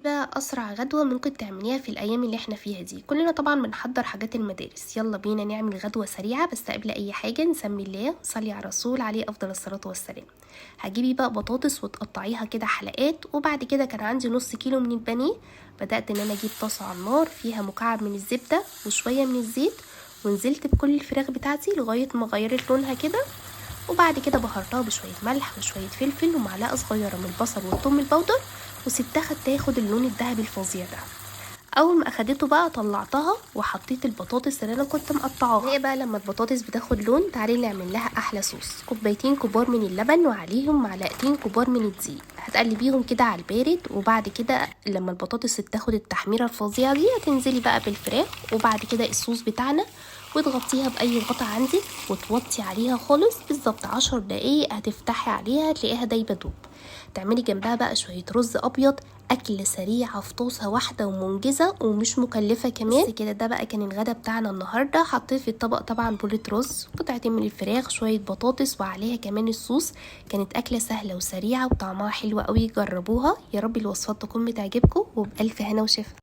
بقى أسرع غدوة ممكن تعمليها في الأيام اللي احنا فيها دي. كلنا طبعا بنحضر حاجات المدارس، يلا بينا نعمل غدوة سريعة. بس قبل أي حاجة نسمي الله ونصلي على الرسول عليه أفضل الصلاة والسلام. هجيبي بقى بطاطس وتقطعيها كده حلقات، وبعد كده كان عندي نص كيلو من البانيه. بدأت ان انا اجيب طاسة على النار فيها مكعب من الزبدة وشوية من الزيت، ونزلت بكل الفراخ بتاعتي لغاية ما غيرت لونها كده. وبعد كده بهرتها بشوية ملح وشوية فلفل ومعلقة صغيرة من البصل والثوم البودر، وسبتها تاخد اللون الذهبي الفظيع ده. اول ما اخدته بقى طلعتها وحطيت البطاطس اللي انا كنت مقطعاها. هي بقى لما البطاطس بتاخد لون تعالي نعمل لها احلى صوص. كوبايتين كبار من اللبن وعليهم معلقتين كبار من الدقيق، هتقلبيهم كده على البارد. وبعد كده لما البطاطس تاخد التحميره الفظيعه دي هتنزلي بقى بالفراخ، وبعد كده الصوص بتاعنا، وتغطيها باي غطا عندك وتوطي عليها خالص بالظبط 10 دقايق. هتفتحي عليها تلاقيها دايبه دوب. تعملي جنبها بقى شويه رز ابيض، أكل سريعة في طاسة واحدة ومنجزة ومش مكلفة كمان. بس كده ده بقى كان الغدا بتاعنا النهاردة. حطيت في الطبق طبعا بولة رز، قطعتين من الفراخ، شوية بطاطس، وعليها كمان الصوص. كانت أكلة سهلة وسريعة وطعمها حلو قوي، جربوها. يا رب الوصفات تكون بتعجبكم، وبألف هنا وشفا.